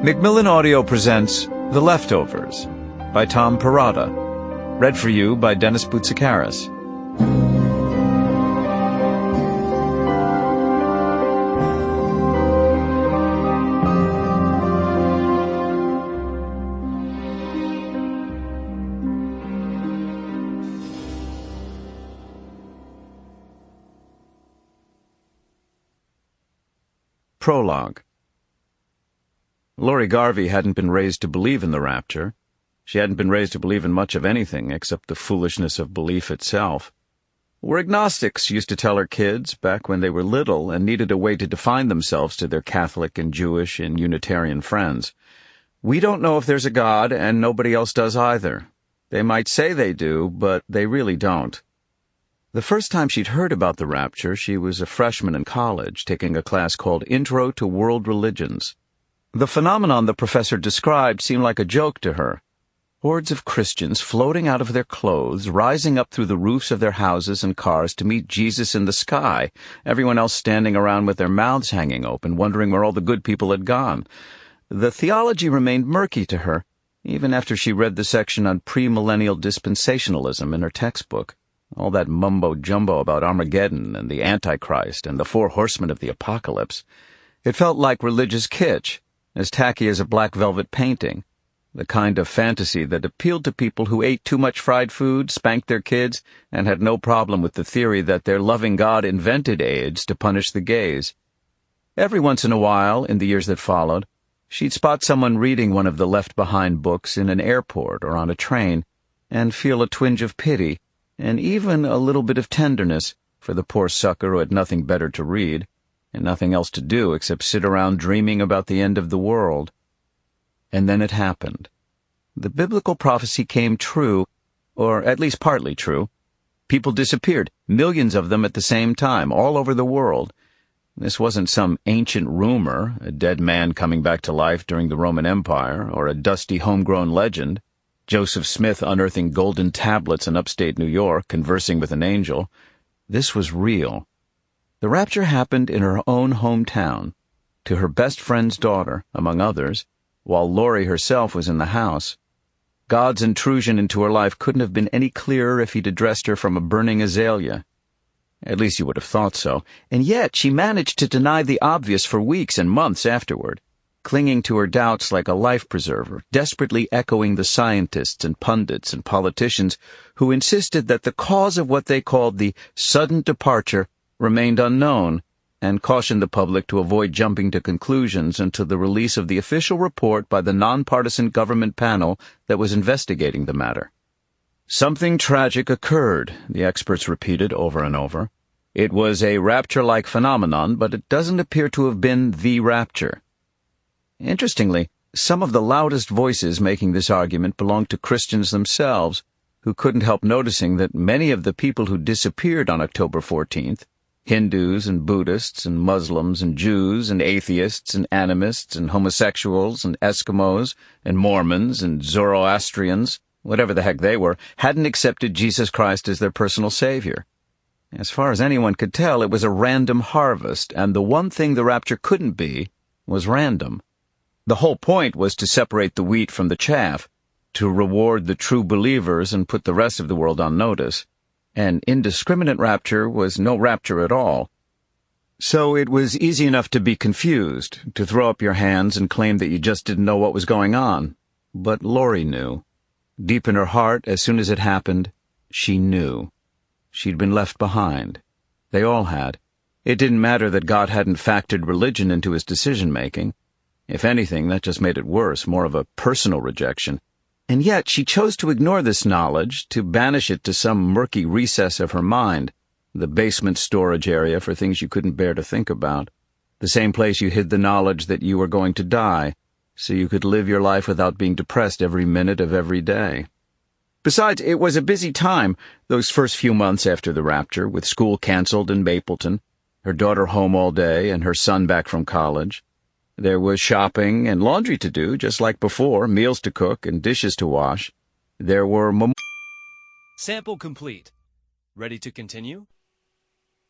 Macmillan Audio presents The Leftovers by Tom Perrotta. Read for you by Boutsikaris. Prologue. Laurie Garvey hadn't been raised to believe in the rapture. She hadn't been raised to believe in much of anything except the foolishness of belief itself. We're agnostics, she used to tell her kids back when they were little and needed a way to define themselves to their Catholic and Jewish and Unitarian friends. We don't know if there's a God, and nobody else does either. They might say they do, but they really don't. The first time she'd heard about the rapture, she was a freshman in college, taking a class called Intro to World Religions. The phenomenon the professor described seemed like a joke to her. Hordes of Christians floating out of their clothes, rising up through the roofs of their houses and cars to meet Jesus in the sky, everyone else standing around with their mouths hanging open, wondering where all the good people had gone. The theology remained murky to her, even after she read the section on premillennial dispensationalism in her textbook. All that mumbo-jumbo about Armageddon and the Antichrist and the 4 horsemen of the apocalypse. It felt like religious kitsch, as tacky as a black velvet painting, the kind of fantasy that appealed to people who ate too much fried food, spanked their kids, and had no problem with the theory that their loving God invented AIDS to punish the gays. Every once in a while, in the years that followed, she'd spot someone reading one of the left-behind books in an airport or on a train, and feel a twinge of pity, and even a little bit of tenderness for the poor sucker who had nothing better to read, and nothing else to do except sit around dreaming about the end of the world. And then it happened. The biblical prophecy came true, or at least partly true. People disappeared, millions of them at the same time, all over the world. This wasn't some ancient rumor, a dead man coming back to life during the Roman Empire, or a dusty homegrown legend, Joseph Smith unearthing golden tablets in upstate New York, conversing with an angel. This was real. The rapture happened in her own hometown, to her best friend's daughter, among others, while Laurie herself was in the house. God's intrusion into her life couldn't have been any clearer if he'd addressed her from a burning azalea. At least you would have thought so, and yet she managed to deny the obvious for weeks and months afterward, clinging to her doubts like a life preserver, desperately echoing the scientists and pundits and politicians who insisted that the cause of what they called the sudden departure remained unknown, and cautioned the public to avoid jumping to conclusions until the release of the official report by the nonpartisan government panel that was investigating the matter. Something tragic occurred, the experts repeated over and over. It was a rapture-like phenomenon, but it doesn't appear to have been the rapture. Interestingly, some of the loudest voices making this argument belonged to Christians themselves, who couldn't help noticing that many of the people who disappeared on October 14th, Hindus and Buddhists and Muslims and Jews and atheists and animists and homosexuals and Eskimos and Mormons and Zoroastrians, whatever the heck they were, hadn't accepted Jesus Christ as their personal savior. As far as anyone could tell, it was a random harvest, and the one thing the rapture couldn't be was random. The whole point was to separate the wheat from the chaff, to reward the true believers and put the rest of the world on notice. An indiscriminate rapture was no rapture at all. So it was easy enough to be confused, to throw up your hands and claim that you just didn't know what was going on. But Laurie knew. Deep in her heart, as soon as it happened, she knew. She'd been left behind. They all had. It didn't matter that God hadn't factored religion into his decision-making. If anything, that just made it worse, more of a personal rejection. And yet she chose to ignore this knowledge, to banish it to some murky recess of her mind, the basement storage area for things you couldn't bear to think about, the same place you hid the knowledge that you were going to die, so you could live your life without being depressed every minute of every day. Besides, it was a busy time, those first few months after the rapture, with school canceled in Mapleton, her daughter home all day and her son back from college. There was shopping and laundry to do, just like before, meals to cook and dishes to wash. There were Sample complete. Ready to continue?